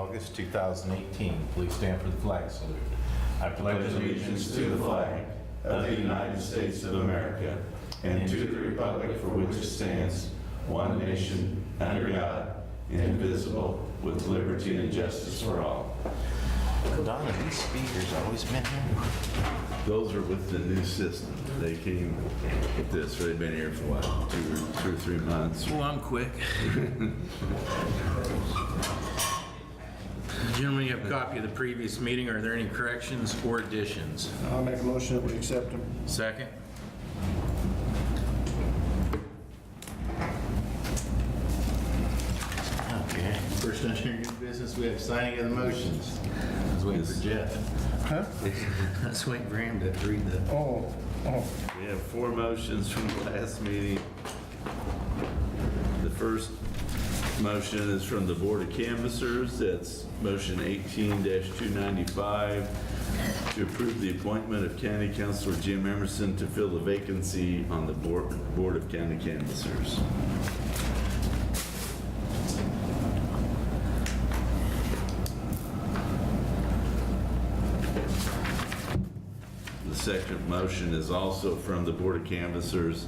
August 2018. Please stand for the flag salute. I pledge allegiance to the flag of the United States of America and to the republic for which it stands, one nation, under God, indivisible, with liberty and justice for all. Donna, these speakers always been here? Those are with the new system. They came with this, they've been here for what, 2 or 3 months? Oh, I'm quick. Gentlemen, you have a copy of the previous meeting. Are there any corrections or additions? I'll make a motion that we accept them. Second? Okay. First under new business, we have signing of the motions. I was waiting for Jeff. Huh? I was waiting for him to read the... Oh. We have 4 motions from the last meeting. The first motion is from the Board of Canvassers. That's motion 18-295 to approve the appointment of County Councilor Jim Emerson to fill the vacancy on the Board of County Canvassers. The second motion is also from the Board of Canvassers.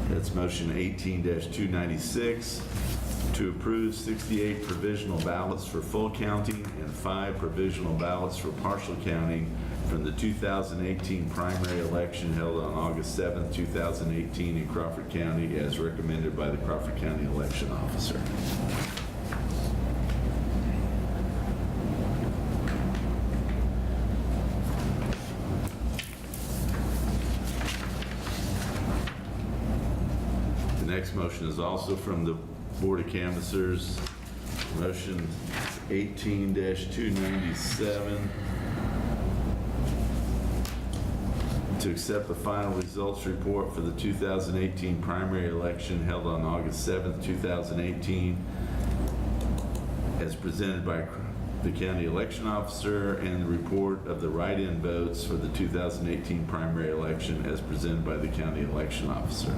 That's motion 18-296 to approve 68 provisional ballots for full counting and 5 provisional ballots for partial counting from the 2018 primary election held on August 7th, 2018 in Crawford County as recommended by the Crawford County Election Officer. The next motion is also from the Board of Canvassers, motion 18-297 to accept the final results report for the 2018 primary election held on August 7th, 2018 as presented by the County Election Officer, and the report of the write-in votes for the 2018 primary election as presented by the County Election Officer.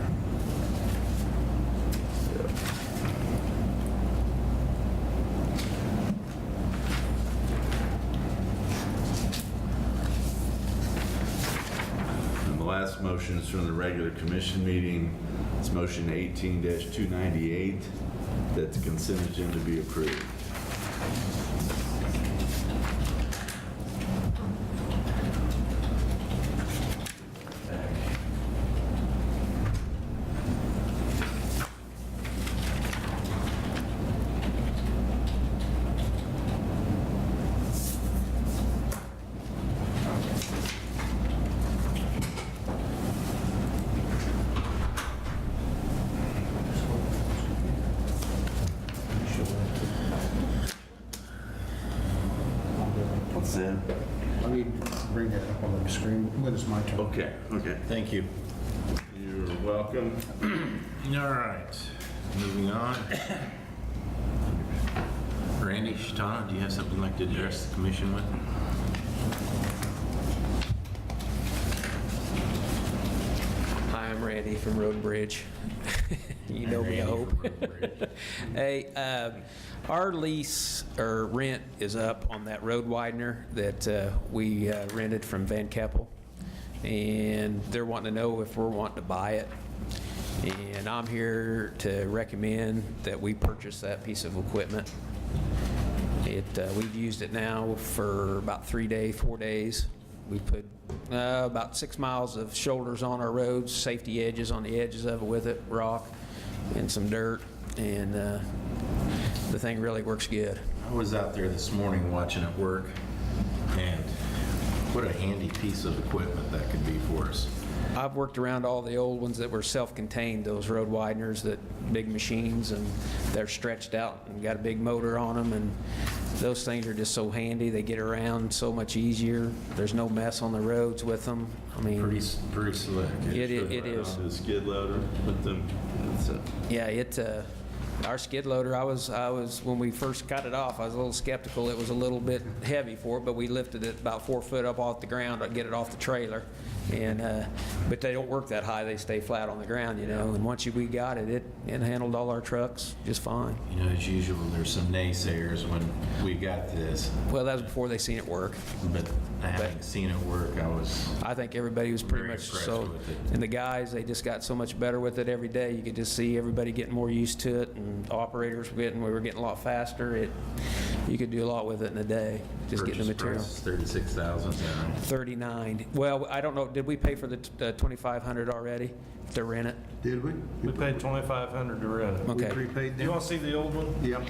The last motion is from the regular commission meeting. It's motion 18-298 that the consent agenda be approved. What's that? I need to bring that up on the screen when it's my turn. Okay. Thank you. You're welcome. All right, moving on. Randy, Shatana, do you have something you'd like to address the commission with? Hi, I'm Randy from Road and Bridge. You know me, I hope. Hey, our lease or rent is up on that road widener that we rented from Van Keppel, and they're wanting to know if we're wanting to buy it. And I'm here to recommend that we purchase that piece of equipment. We've used it now for about 4 days. We put about 6 miles of shoulders on our roads, safety edges on the edges of it with it, rock and some dirt, and the thing really works good. I was out there this morning watching it work, and what a handy piece of equipment that could be for us. I've worked around all the old ones that were self-contained, those road wideners, that big machines, and they're stretched out and got a big motor on them, and those things are just so handy. They get around so much easier. There's no mess on the roads with them. I mean, Pretty slick. it is. The skid loader with them. Yeah, our skid loader, I was when we first got it off, I was a little skeptical. It was a little bit heavy for it, but we lifted it about 4 foot up off the ground to get it off the trailer, And, but they don't work that high, they stay flat on the ground, you know, and once we got it, it handled all our trucks just fine. You know, as usual, there's some naysayers when we got this, Well, that was before they seen it work. but having seen it work, I think everybody was pretty Very much impressed so, with it. and the guys, they just got so much better with it every day. You could just see everybody getting more used to it, and operators we were getting a lot faster. You could do a lot with it in a day, just getting the material. $36,000. 39. Well, I don't know, did we pay for the 2,500 already to rent it? Did we? We paid $2,500 to rent it. We Okay. prepaid Do you them? want to see the old one? Yep.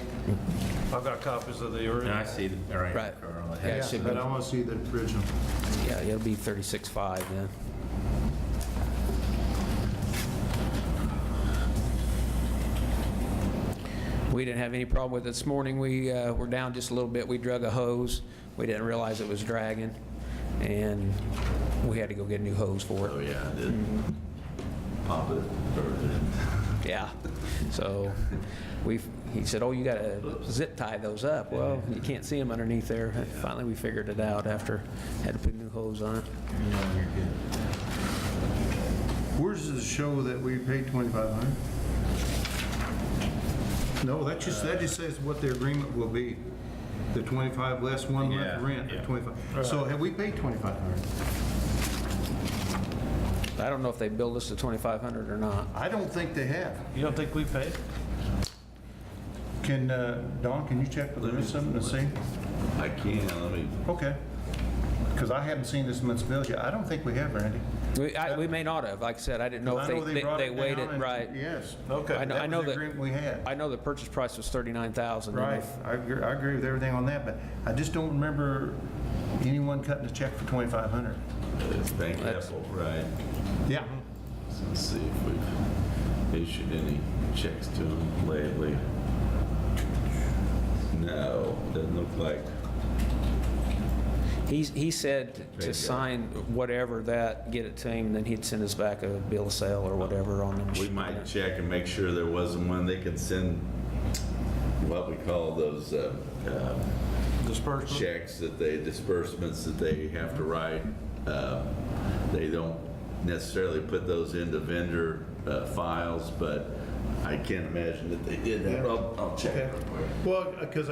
I've got copies of the And original. I see, all right, Right. Carl. it Yeah, it has- should But be. I want to see the original. Yeah, it'll be 36.5 then. We didn't have any problem with it this morning. We were down just a little bit. We drug a hose. We didn't realize it was dragging, and we had to go get a new hose for Oh, it. yeah, I did. Pop it further. Yeah. So he said, oh, you got to zip tie those up. Well, you can't see them underneath there. Finally, we figured it out after had to put a new hose on it. No, you're good. Where's the show that we paid 2,500? No, that just says what the agreement will be. The 25 less 1 month Yeah, rent, yeah. 25. So have we paid 2,500? I don't know if they billed us the 2,500 or not. I don't think they have. You don't think we paid? Can, Don, can you check with them something to see? I can, let me, Okay. Because I haven't seen this month's bill yet. I don't think we have, Randy. We may not have. Like I said, I didn't know if I know they brought it waited, down and- right. Yes. Okay. I That know was the that- agreement we had. I know the purchase price was 39,000. Right, I agree with everything on that, but I just don't remember anyone cutting a check for 2,500. it's Bank That's- Apple, right? Yeah. So let's see if we've issued any checks to them lately. No, doesn't look like. He said to go. sign whatever that, get it to him, then he'd send us back a bill of sale or whatever on them. We might check and make sure there wasn't one. They could send what we call those Disbursement? checks disbursements that they have to write. They don't necessarily put those into vendor files, but I can't imagine that they did that. I'll check. Okay. Well, because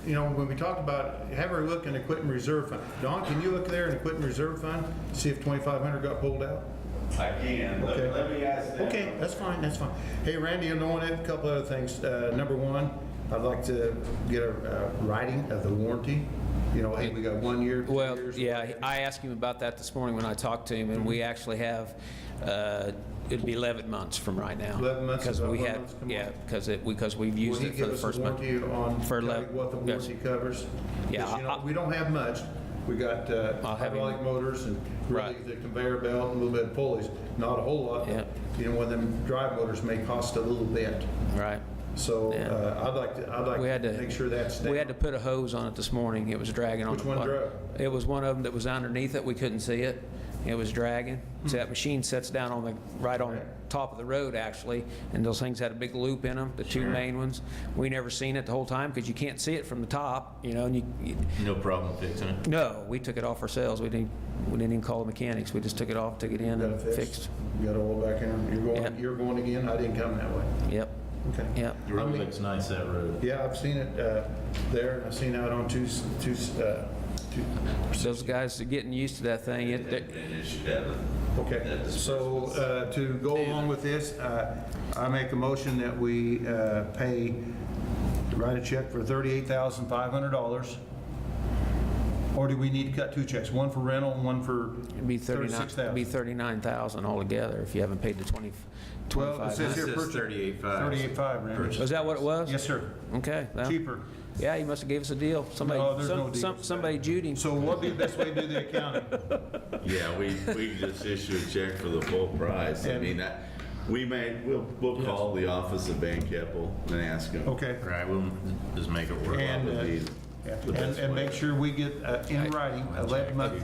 when we talked about, have her look in the equipment reserve fund. Don, can you look there in the equipment reserve fund, see if 2,500 got pulled out? I can. Okay. Let me ask them. Okay, that's fine, that's fine. Hey, Randy, you know what, a couple other things. Number one, I'd like to get a writing of the warranty. You know, hey, we got 1 year, 2 Well, years. yeah, I asked him about that this morning when I talked to him, and we actually have, it'd be 11 months from right now. 11 months, Because about we 1 had, month, come yeah, on. because we've Will used he it for give the us a first month. warranty on For what the yes. warranty covers? 'Cause, Yeah, you know, we don't have much. We got I'll have him- hydraulic motors and really Right. the conveyor belt and a little bit of pulleys. Not a whole lot. Yeah. You know, one of them drive motors may cost a little bit. Right. So Yeah. I'd like We had to to, make sure that's down. we had to put a hose on it this morning. It was dragging on Which the one bottom. drug? It was one of them that was underneath it. We couldn't see it. It was dragging. So that machine sets down on right on top of the road, actually, and those things had a big loop in them, the two main ones. We never seen it the whole time because you can't see it from the top, you know, and you No problem fixing it. no, we took it off ourselves. We didn't even call the mechanics. We just took it off, took it in Got it and fixed? fixed. You got it all back in? Yeah. You're going again? I didn't come that way. Yep, Okay. yep. The road looks nice, that road. Yeah, I've seen it there, and I've seen out on two. Those guys are getting used to that thing. And it should have a- Okay, so to go along with this, I make a motion that we write a check for $38,500. Or do we need to cut two checks? One for rental and one for It'd be 36,000? 39,000 altogether if you haven't paid the 20, Well, it 25. says It here says purchase. 38.5. 38.5, Randy. Was that what it was? Yes, sir. Okay. well, Cheaper. Yeah, he must have gave us a deal. Somebody, No, there's no deal. somebody Jude him. So what'd be the best way to do the accounting? Yeah, we can just issue a check for the full price. I And- mean, we'll call the office of Van Keppel and ask them. Okay. Right, we'll just make it work. And, What would be Yeah, the best and way? make sure we get in writing, 11-month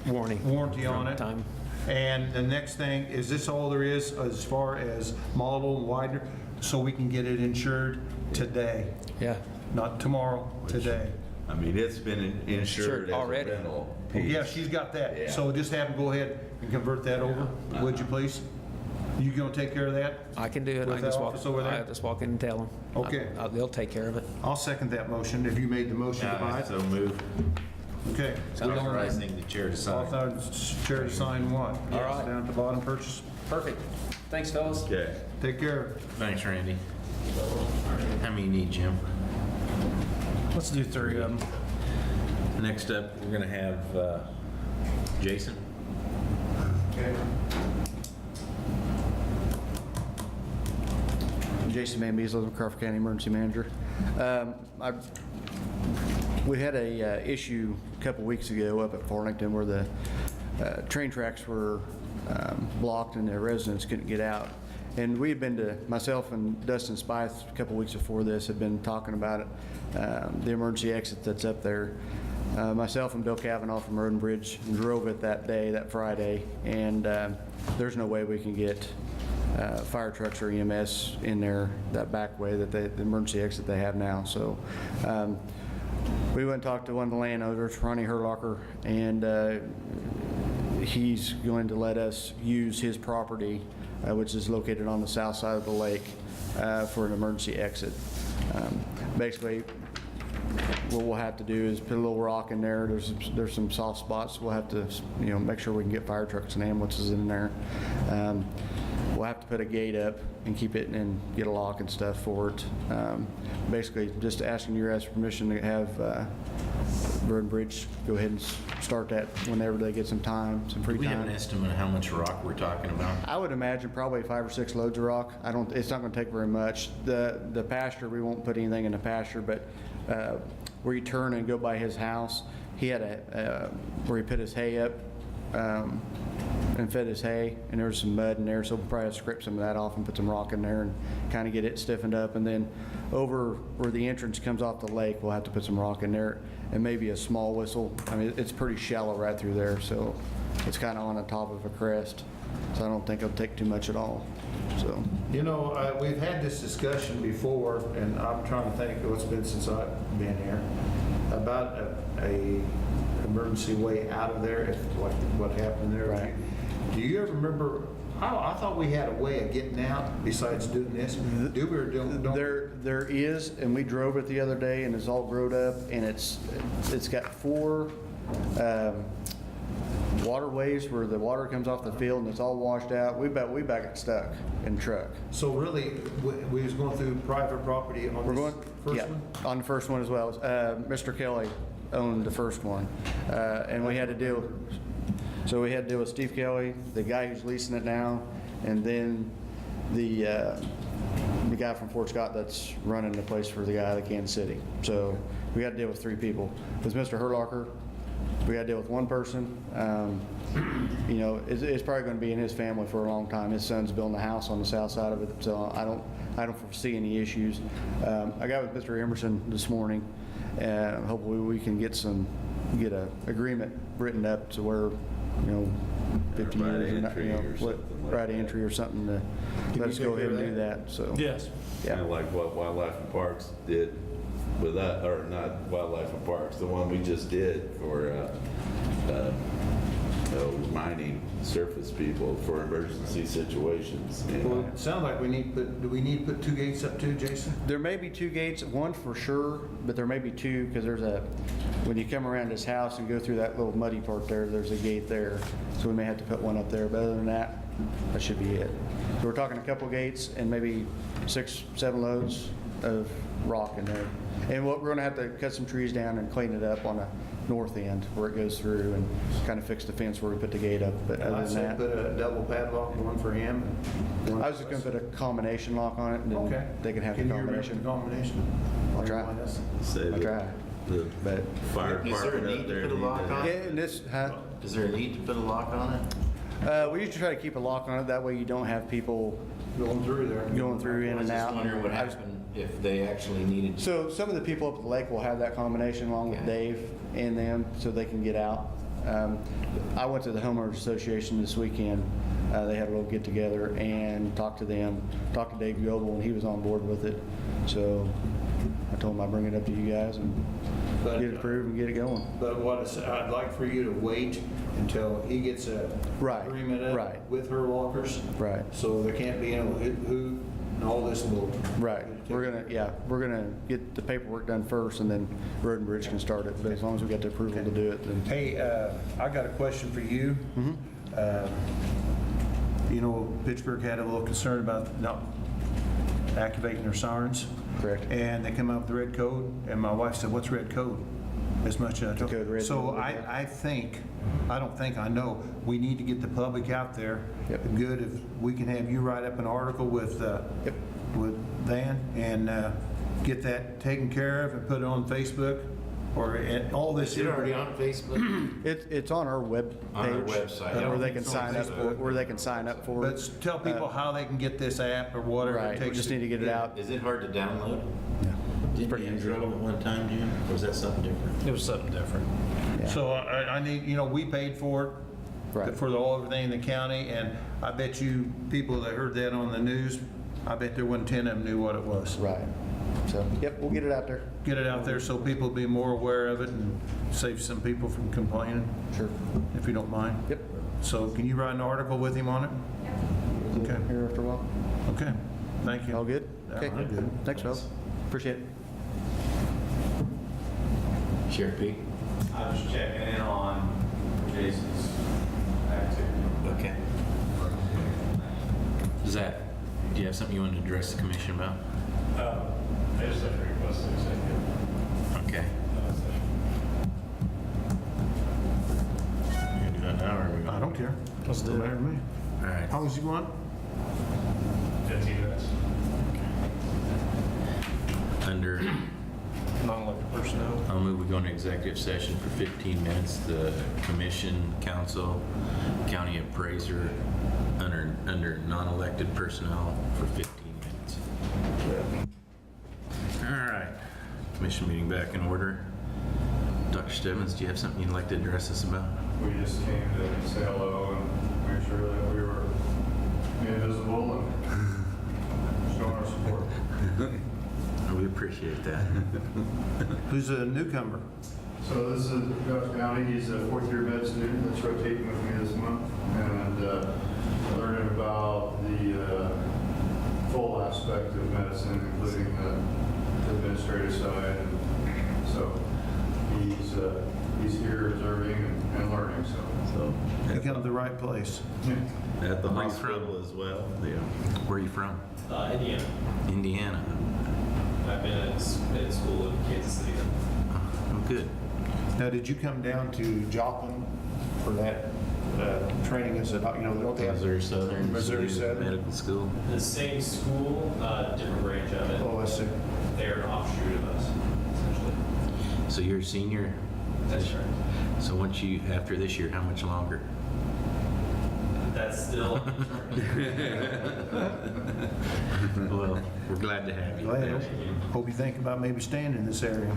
warranty on it. Time. And the next thing, is this all there is as far as model and widener? So we can get it insured today, Yeah. not tomorrow, today. I mean, it's been insured as a already. rental Oh, yeah, piece. she's got that. Yeah. So just have them go ahead and convert that over, would you please? You gonna take care of that? I can do it. I With can the just walk, office over there? I just walk in and tell them. Okay. They'll take care of it. I'll second that motion. Have you made the motion to buy it? So move. Okay. Authorizing the chair to sign. Authorize chair to sign what? All right. Down at the bottom, purchase. Perfect. Thanks, fellas. Okay. Take care. Thanks, Randy. How many you need, Jim? Let's do 3 of them. Next up, we're gonna have Jason. Jason Van Beesel, Crawford County Emergency Manager. We had a issue a couple weeks ago up at Farlington where the train tracks were blocked and the residents couldn't get out. And we had been to, myself and Dustin Spith, a couple weeks before this, had been talking about it, the emergency exit that's up there. Myself and Bill Kavanaugh from Road and Bridge drove it that day, that Friday, and there's no way we can get fire trucks or EMS in there that back way, that the emergency exit they have now. So we went and talked to one of the landowners, Ronnie Herlocker, and he's going to let us use his property, which is located on the south side of the lake, for an emergency exit. Basically, what we'll have to do is put a little rock in there. There's some soft spots. We'll have to, make sure we can get fire trucks and ambulances in there. We'll have to put a gate up and keep it and get a lock and stuff for it. Basically, just asking your guys' permission to have Road and Bridge go ahead and start that whenever they get some time, some free Do we have time. an estimate of how much rock we're talking about? I would imagine probably 5 or 6 loads of rock. It's not gonna take very much. The pasture, we won't put anything in the pasture, but where you turn and go by his house, he had where he put his hay up, and fed his hay, and there was some mud in there, so we'll probably have to scrape some of that off and put some rock in there and kind of get it stiffened up. And then over where the entrance comes off the lake, we'll have to put some rock in there and maybe a small whistle. I mean, it's pretty shallow right through there, so it's kind of on the top of a crest, so I don't think it'll take too much at all, so. We've had this discussion before, and I'm trying to think of what's been since I've been here, about a emergency way out of there, if like what happened there. Right. Do you ever remember, I thought we had a way of getting out besides doing this. Do we or don't? There is, and we drove it the other day, and it's all growed up, and it's got 4 waterways where the water comes off the field and it's all washed out. We about got stuck in the truck. So really, we was going through private property on We're this going, first yeah, one? on the first one as well. Mr. Kelly owned the first one, and we had to deal with Steve Kelly, the guy who's leasing it now, and then the guy from Fort Scott that's running the place for the guy out of Kansas City. So we got to deal with 3 people. With Mr. Herlocker, we got to deal with 1 person. It's probably going to be in his family for a long time. His son's building a house on the south side of it, so I don't foresee any issues. I got with Mr. Emerson this morning, and hopefully we can get a agreement written up to where 50 Right years, entry or something like right that. entry or something to Can let you us go take ahead and care do of that. So Yes. Kind of like what Wildlife and Parks did with that, or not Wildlife and Parks, the one we just did for mining surface people for emergency situations. Well, it sounds like do we need to put 2 gates up too, Jason? there may be 2 gates, 1 for sure, but there may be 2 because when you come around his house and go through that little muddy part there's a gate there. So we may have to put 1 up there, but other than that should be it. So we're talking a couple gates and maybe 6, 7 loads of rock in there. And we're going to have to cut some trees down and clean it up on the north end where it goes through and kind of fix the fence where we put the gate up. But I'd other say than that, put a double padlock, 1 for him. and 1 I was just going to put a combination lock on it and Okay. then they can have the Can you remember combination. the combination? I'll try. Remind us. Say I'll that try. the But fire Is there a department need up to there. put a lock need to- on yeah, and this, Is there a need to put a lock on it? we usually try to keep a lock on it. That way you don't have people Going through there. going through in I was and just out. wondering what I was- happened if they actually needed. So some of the people up at the lake will have that combination along with Okay. Dave and them so they can get out. I went to the homeowners association this weekend. They had a little get together and talked to them, talked to Dave Goebel, and he was on board with it. So I told him I'd bring it up to you guys and But- get it approved and get it going. But I'd like for you to wait until he gets a Right, agreement up right. with her walkers. Right. So there can't be any who and all this bull. Right. We're gonna get the paperwork done first, and then Road and Bridge can start it. But as long as we get the approval to do it, then. Hey, I got a question for you. You know, Pittsburgh had a little concern about not activating their sirens. Correct. And they come up with the red code, and my wife said, "What's red code?" As much as I told Code red. So I know, we need to get the public out there. Yep. Good if we can have you write up an article with Van and get that taken care of and put it on Facebook or all this. Is it already on Facebook? It's on our web On our page, website. where they It's can on sign up Facebook. for, where they can sign up for. But tell people how they can get this app or whatever it Right, we takes. just need to get it out. Is it hard to download? Yeah. Didn't pretty you have easy. trouble at one time, Jim? Or was that something different? It was something different. Yeah. So I need, we paid for it. Right. For everything in the county, and I bet you people that heard that on the news, I bet there wasn't 10 of them knew what it was. Right. So, yep, we'll get it out there. Get it out there so people be more aware of it and save some people from complaining, Sure. if you don't mind. Yep. So can you write an article with him on it? Okay, Here after a while. okay, thank you. All good? Yeah, Okay. I'm good. Thanks, fellas. Appreciate it. Sheriff Pete? I was checking in on Jason's activity. Okay. Do you have something you want to address the commission about? I just have to request an executive Okay. session. You gonna do that now, or are we I gonna? don't care. Let's do Doesn't it. matter to me. All right. How long as you want? 15 minutes. Under, Non-elected personnel. I'll move we go into executive session for 15 minutes. The commission, council, county appraiser, under non-elected personnel for 15 minutes. All right. Commission meeting back in order. Dr. Stebbins, do you have something you'd like to address us about? We just came to say hello and make sure that we were invisible and showing our support. We appreciate that. Who's a newcomer? So this is Josh Downey. He's a fourth-year med student that's rotating with me this month, and learning about the full aspect of medicine, including the administrative side. And so he's here observing and learning. So You come to the right place. At the Where you hospital as well. Yeah. Where are you from? Indiana. Indiana. I've been at school in Kansas City. Oh, good. Now, did you come down to Joplin for that training as a, don't they have- Missouri Southern. Missouri Southern. Medical School. The same school, different branch of it. Oh, I see. They're an offshoot of us, essentially. So you're a senior? That's right. So after this year, how much longer? That's still. Well, we're glad to have you. Glad. Hope you think about maybe staying in this area.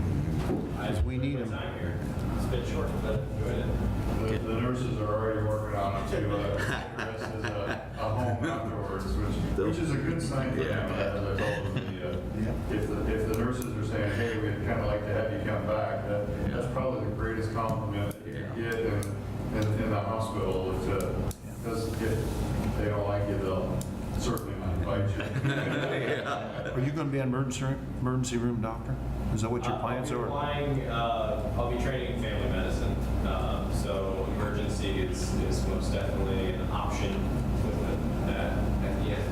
I've we need enjoyed my 'em. time here. It's been short, but I've enjoyed it. the nurses are already working on it to rest as a home afterwards, which is a good sign for them. As I told them, if the nurses are saying, hey, we'd kind of like to have you come back, that's probably the greatest compliment that you can get in the hospital. Because if they don't like you, they'll certainly not invite you. Are you going to be an emergency room doctor? Is that what your plans I'll be are? applying, I'll be training in family medicine, so emergency is most definitely an option with that at the end.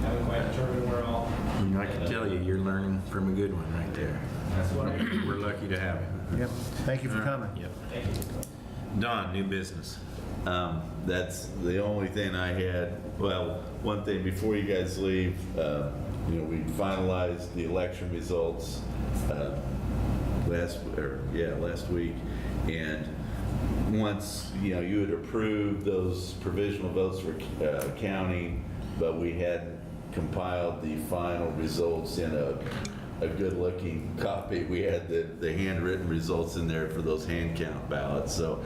Haven't quite determined where I'll. I can tell you, you're learning from a good one right there. That's what I. We're lucky to have you. Yep. Thank you for coming. Yep. Thank you. Don, new business. That's the only thing I had. Well, one thing before you guys leave, we finalized the election results last week, and once you had approved those provisional votes for county, but we hadn't compiled the final results in a good-looking copy. We had the handwritten results in there for those hand count ballots. So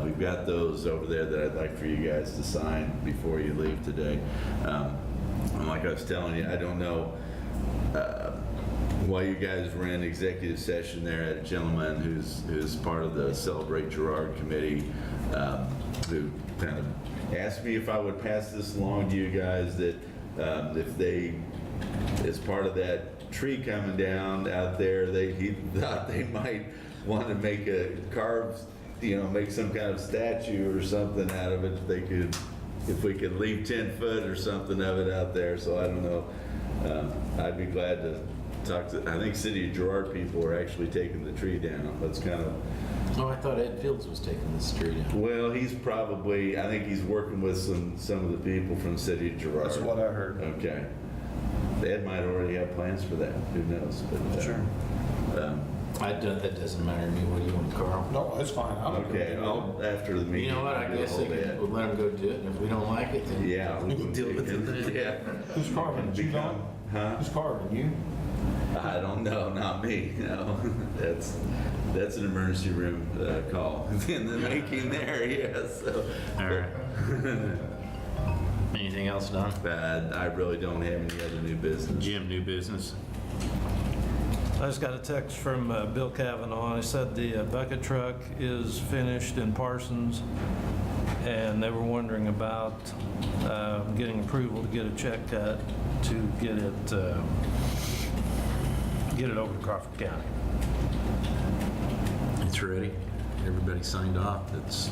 we've got those over there that I'd like for you guys to sign before you leave today. And like I was telling you, I don't know while you guys were in executive session there, I had a gentleman who's part of the Celebrate Girard Committee, who kind of asked me if I would pass this along to you guys, that if they, as part of that tree coming down out there, he thought they might want to make make some kind of statue or something out of it. If we could leave 10 foot or something of it out there. So I don't know. I'd be glad to talk to, I think City of Girard people are actually taking the tree down. That's kind of, Oh, I thought Ed Fields was taking the street down. well, I think he's working with some of the people from City of Girard. That's what I heard. Okay. Ed might already have plans for that. Who knows? But, Sure. That doesn't matter to me. What do you want, Carl? No, it's fine. I'm Okay, after the meeting. You know what, I I'll get guess ahold of Ed. we'll let him go do it, and if we don't like it, then Yeah. we'll deal with it then. Yeah. Who's carving? You, Don? Huh? Who's carving? You? I don't know, not me, no. That's an emergency room call in the making there, yes. So. All right. Anything else, Don? I really don't have any other new business. Jim, new business? I just got a text from Bill Kavanaugh. He said the bucket truck is finished in Parsons, and they were wondering about getting approval to get a check cut to get it over to Crawford County. It's ready. Everybody signed off. That's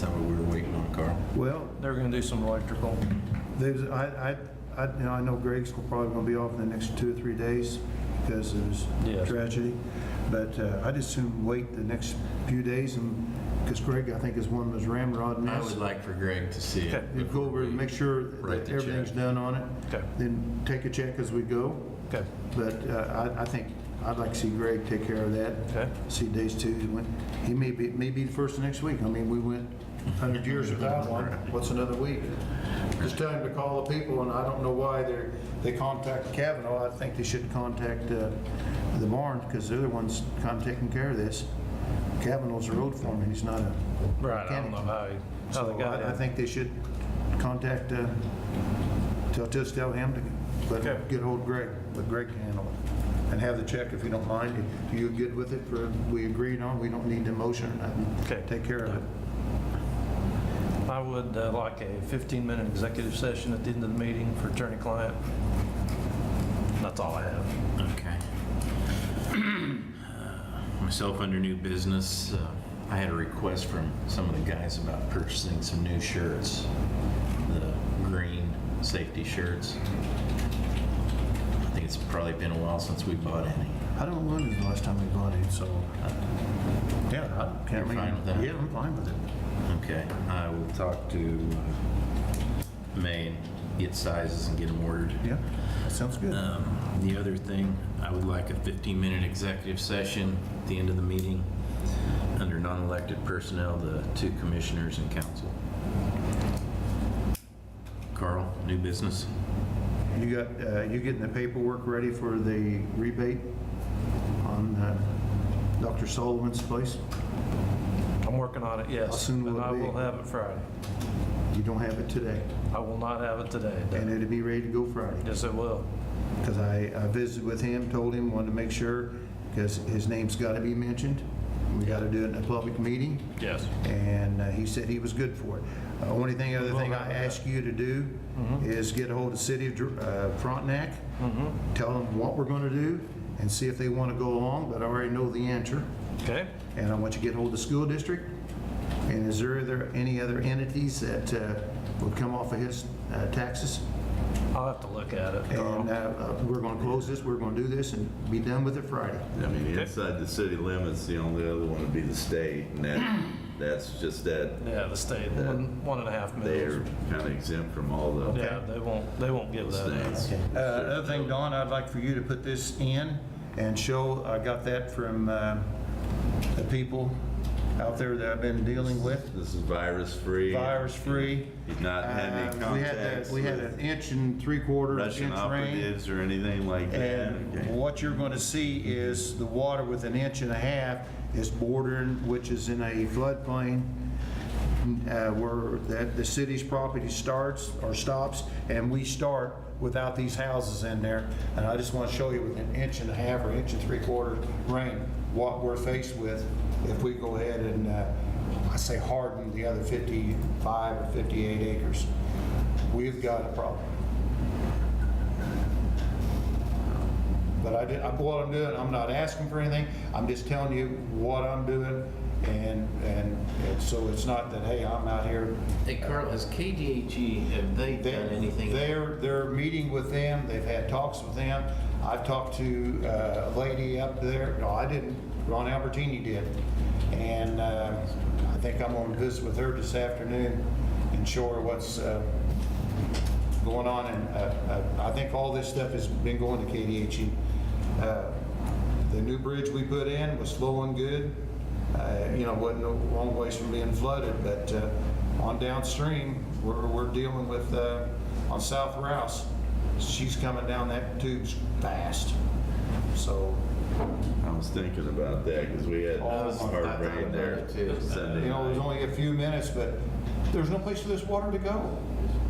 not what we were waiting on, Carl. Well, They're going to do some electrical. I know Greg's probably going to be off in the next 2 or 3 days because of his Yes. tragedy. But I'd as soon wait the next few days, and because Greg, I think, is one of those ramrod I nests. would like for Greg to see it. Okay. You go over and make sure Write that the everything's check. done on it. Okay. Then take a check as we go. Okay. But I think I'd like to see Greg take care of that. Okay. See days too. He may be the first of next week. I mean, we went 100 years without one. What's another week? Just tell him to call the people, and I don't know why they contact Kavanaugh. I think they should contact the barn because they're the ones kind of taking care of this. Kavanaugh's a road foreman. He's not a Right. I don't mechanic. know how they So got I it. think they should contact, just tell him to Okay. get hold of Greg, let Greg handle it. And have the check if you don't mind. If you're good with it, we agreed on, we don't need the motion or nothing. Okay. Take care of it. I would like a 15-minute executive session at the end of the meeting for attorney-client. That's all I have. Okay. Myself under new business, I had a request from some of the guys about purchasing some new shirts, the green safety shirts. I think it's probably been a while since we bought any. I don't know when was the last time we bought it, so, yeah, I can't. You're fine with that? Yeah, I'm fine with it. Okay, I will talk to May and get sizes and get them ordered. Yeah, that sounds good. The other thing, I would like a 15-minute executive session at the end of the meeting under non-elected personnel, the 2 commissioners and council. Carl, new business? You getting the paperwork ready for the rebate on Dr. Sullivan's place? I'm working on it, How yes. soon will And it I be? will have it Friday. You don't have it today, I will not have it today. and it'll be ready to go Friday. Yes, it will. Because I visited with him, told him, wanted to make sure, because his name's got to be mentioned. We got to do it in a public meeting, Yes. and he said he was good for it. Other thing I ask you to do is get a hold of the city of Frontenac, tell them what we're going to do, and see if they want to go along, but I already know the answer. Okay? And I want you to get hold of the school district. And is there any other entities that would come off of his taxes? I'll have to look at it. And we're going to close this, we're going to do this, and be done with it Friday. I mean, inside the city limits, the only other one would be the state, and that's just that Yeah, the state, 1.5 they're million. kind of exempt from all the Yeah, they won't give that. states. Other thing, Dawn, I'd like for you to put this in and show, I got that from the people out there that I've been dealing with, This is virus-free. virus-free. You've not had any contacts We had with an 1 3/4 Russian inch rain. operatives or anything like that? And Okay. what you're going to see is the water with 1.5 inches is bordering, which is in a floodplain. where the city's property starts or stops, and we start without these houses in there. And I just want to show you with an 1.5 or 1.75 rain, what we're faced with if we go ahead and, I say harden the other 55 or 58 acres. We've got a problem. But what I'm doing, I'm not asking for anything, I'm just telling you what I'm doing, and so it's not that, hey, I'm out here. Hey, Carl, has KDHE, have they done anything? They're meeting with them, they've had talks with them. I've talked to a lady up there, no, I didn't, Ron Albertini did. And I think I'm gonna visit with her this afternoon and show her what's going on. And I think all this stuff has been going to KDHE. The new bridge we put in was flowing good. Wasn't a long ways from being flooded, but on downstream, we're dealing with, on South Rouse, she's coming down that tube's fast. So, I was thinking about that because we had Oh, hard rain there Sunday there's night. only a few minutes, but there's no place for this water to go.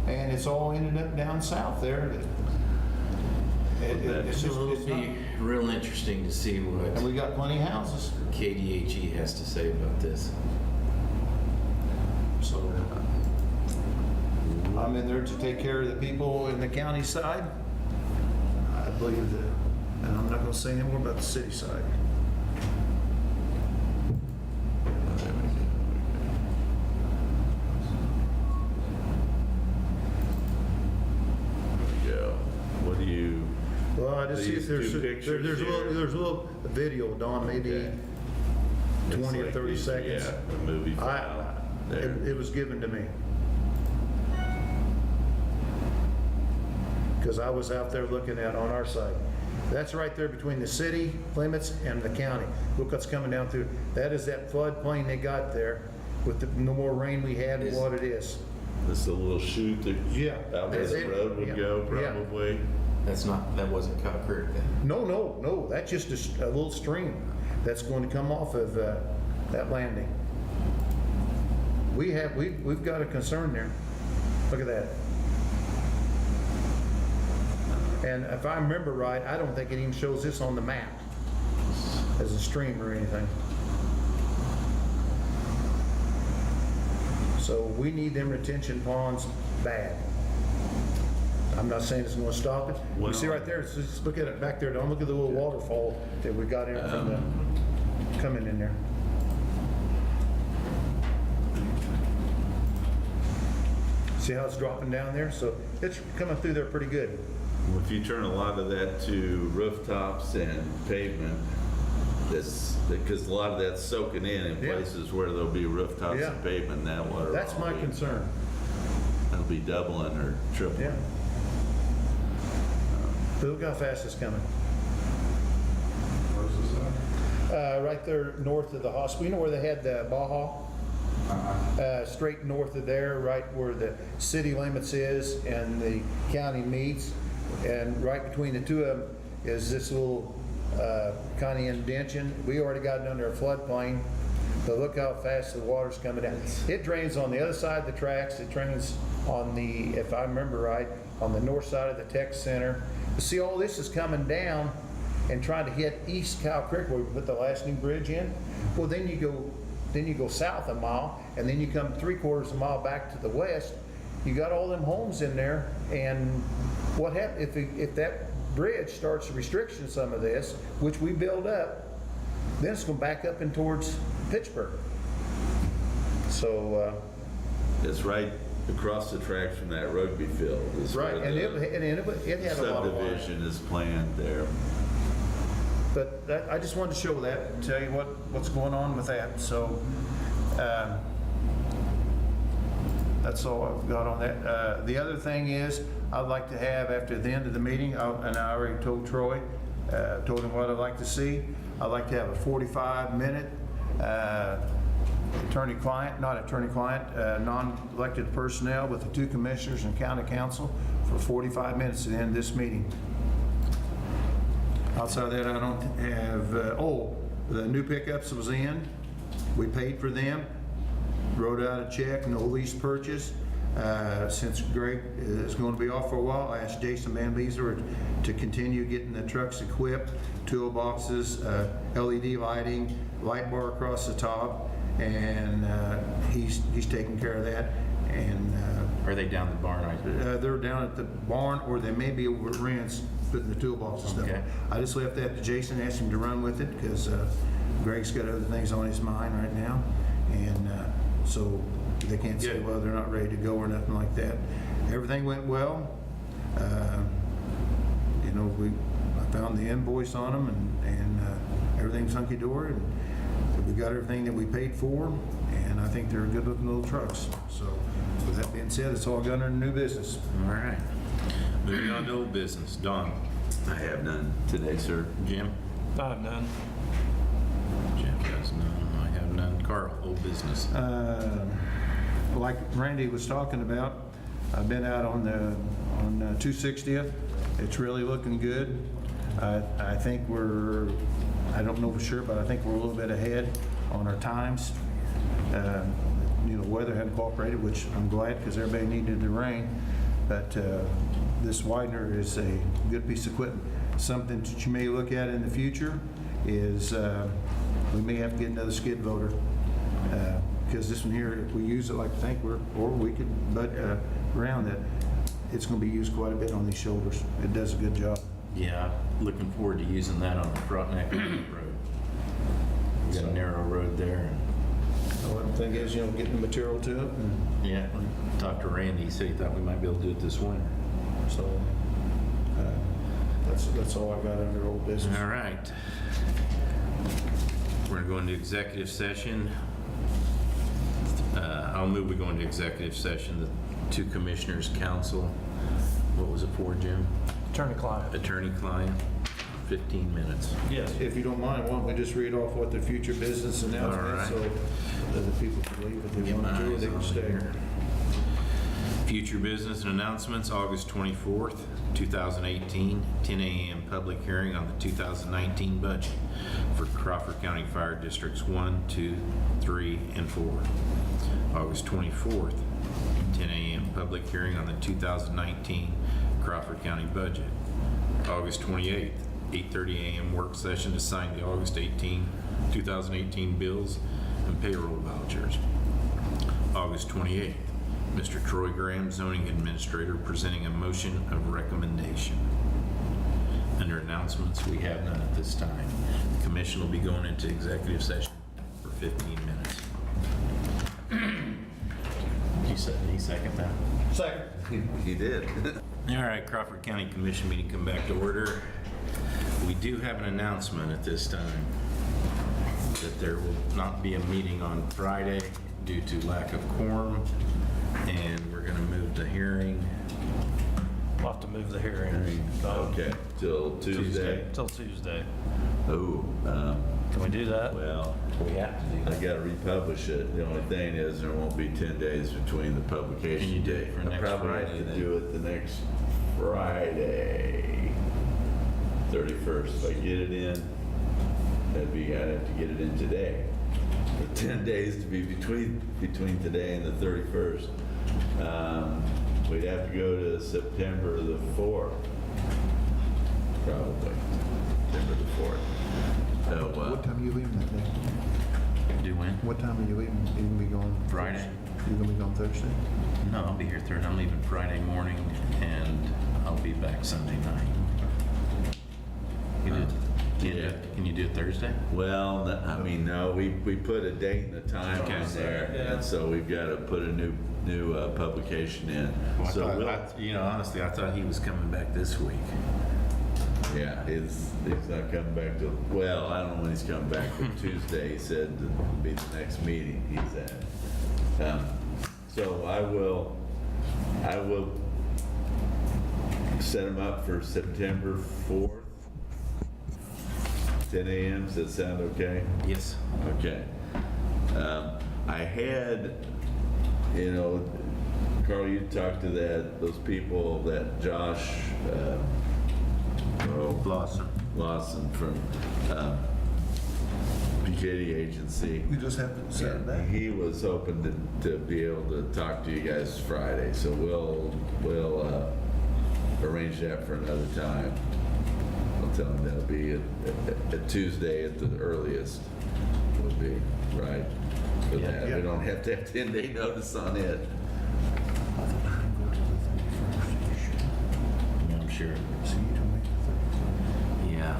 And it's all ended up down south there. It's just, It'll it's not, be real interesting to see and what we got plenty of houses. KDHE has to say about this. So I'm in there to take care of the people in the county side. I believe that, and I'm not going to say any more about the city side. Yeah. What do you, Well, I just see These if there's, two pictures there's here. a little video, Don, maybe Okay. 20 or Looks 30 like seconds. Yeah, a movie file there. It was given to me. Because I was out there looking at on our side. That's right there between the city limits and the county. Look what's coming down through. That is that floodplain they got there with no more rain we had and what it is. This is a little chute that Yeah. out where That's the it. road would Yeah. go, Yeah. probably. That wasn't Cow Creek then? No, that's just a little stream that's going to come off of that landing. We've got a concern there. Look at that. And if I remember right, I don't think it even shows this on the map as a stream or anything. So we need them retention ponds bad. I'm not saying it's gonna stop it. You see right there, just look at it back there. Don't look at the little waterfall that we got in from the, coming in there. See how it's dropping down there? So it's coming through there pretty good. Well, if you turn a lot of that to rooftops and pavement, because a lot of that's soaking in Yeah. places where there'll be rooftops Yeah. and pavement, that water. That's my concern. It'll be doubling or tripling. Yeah. But look how fast it's coming. Where's this at? Right there north of the hospital. You know where they had the Baja? Straight north of there, right where the city limits is and the county meets. And right between the two of them is this little kind of indention. We already got it under a floodplain, but look how fast the water's coming down. It drains on the other side of the tracks. It drains on the, if I remember right, on the north side of the tech center. But see, all this is coming down and trying to hit East Cow Creek where we put the last new bridge in. Well, then you go south a mile, and then you come 3/4 a mile back to the west. You got all them homes in there, and what happens if that bridge starts restricting some of this, which we build up, then it's going to back up in towards Pittsburgh. So, It's right across the tracks from that rugby field. is right, where and the it had a lot of water. subdivision is planned there. But I just wanted to show that and tell you what's going on with that. So that's all I've got on that. The other thing is, I'd like to have, after the end of the meeting, and I already told Troy, told him what I'd like to see. I'd like to have a 45-minute attorney-client, not attorney-client, non-elected personnel with the two commissioners and county council for 45 minutes at the end of this meeting. Outside of that, I don't have, the new pickups was in. We paid for them. wrote out a check, no lease purchase. Since Greg is going to be off for a while, I asked Jason Van Beezer to continue getting the trucks equipped, toolboxes, LED lighting, light bar across the top, and he's taking care of that. And Are they down the barn? they're down at the barn, or they may be over at Rents putting the toolbox and stuff. Okay. I just left that to Jason, asked him to run with it because Greg's got other things on his mind right now, and so they can't say, Good. well, they're not ready to go or nothing like that. Everything went well. You know, I found the invoice on them, and everything's hunky-dory, and we got everything that we paid for, and I think they're good-looking little trucks. So with that being said, it's all done in new business. All right. Moving on to old business. Don? I have none today, sir. Jim? I have none. Jeff has none. I have none. Carl, old business. Like Randy was talking about, I've been out on 260th. It's really looking good. I think I don't know for sure, but I think we're a little bit ahead on our times. You know, weather hadn't cooperated, which I'm glad because everybody needed the rain. But this widener is a good piece of equipment. Something that you may look at in the future is we may have to get another skid loader. Because this one here, if we use it like I think or we could, but around that, it's going to be used quite a bit on these shoulders. It does a good job. Yeah, looking forward to using that on the front neck of the road. We got a narrow road there. The thing is, you know, getting the material to it, and Yeah, talked to Randy. He said he thought we might be able to do it this winter. so that's all I got under old business. All right. We're going to go into executive session. I'll move we go into executive session. The two commissioners council. What was it for, Jim? Attorney-client. Attorney-client, 15 minutes. Yes. If you don't mind, why don't we just read off what the future business announcements, so that the people can leave if they Get want my to, or eyes they can on stay. here. Future business and announcements, August 24th, 2018, 10 a.m. public hearing on the 2019 budget for Crawford County Fire Districts 1, 2, 3, and 4. August 24th, 10 a.m. public hearing on the 2019 Crawford County budget. August 28th, 8:30 a.m. work session to sign the August 2018 bills and payroll vouchers. August 28th, Mr. Troy Graham, zoning administrator, presenting a motion of recommendation. Under announcements, we have none at this time. The commission will be going into executive session for 15 minutes. He second that? Second. He did. All right, Crawford County Commission meeting come back to order. We do have an announcement at this time that there will not be a meeting on Friday due to lack of quorum, and we're going to move the hearing. We'll have to move the hearing. Okay, till Tuesday. Till Tuesday. Oh, Can we do that? well, We have to do I gotta republish it. The only thing is, there won't be 10 days between the Can you publication do it date. for I next probably Friday, have to then? do it the next Friday, 31st. If I get it in, I'd have to get it in today. The 10 days to be between today and the 31st. We'd have to go to September the 4th, probably. September the 4th. So, What time are you leaving that day? Do when? What time are you leaving? You gonna be going? Friday. You gonna be going Thursday? No, I'll be here Thursday. I'm leaving Friday morning, and I'll be back Sunday night. Can you do it Thursday? Well, I mean, no, we put a date and a time Okay. on there, Yeah. and so we've got to put a new publication in. So Honestly, I thought he was coming back this week. yeah, he's not coming back till, well, I don't know when he's coming back, but Tuesday, he said would be the next meeting he's at. So I will set him up for September 4th, 10 a.m. Does that sound okay? Yes. Okay. I had, Carl, you talked to those people, that Josh, Lawson. Lawson from Kitty Agency. We just have to set it back. He was hoping to be able to talk to you guys Friday, so we'll arrange that for another time. I'll tell him that'll be a Tuesday at the earliest would be, right? For that, we don't have to have 10-day notice on it. Yeah, I'm sure. So you told me. Yeah.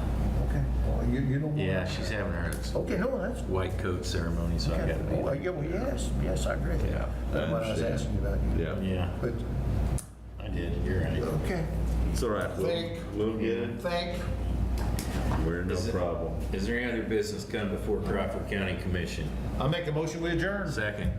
Okay. Well, you don't want. Yeah, she's having her Okay, no, that's. white coat ceremony, so I Okay. gotta be Oh, there. yeah, well, yes, I agree. Yeah. That's what I was understand. asking about you. Yeah, Yeah, But, I did, you're right. okay, it's all right. We'll get it. thank. We're no Is it- problem. Is there any other business come before Crawford County Commission? I make a motion, we adjourn. Second.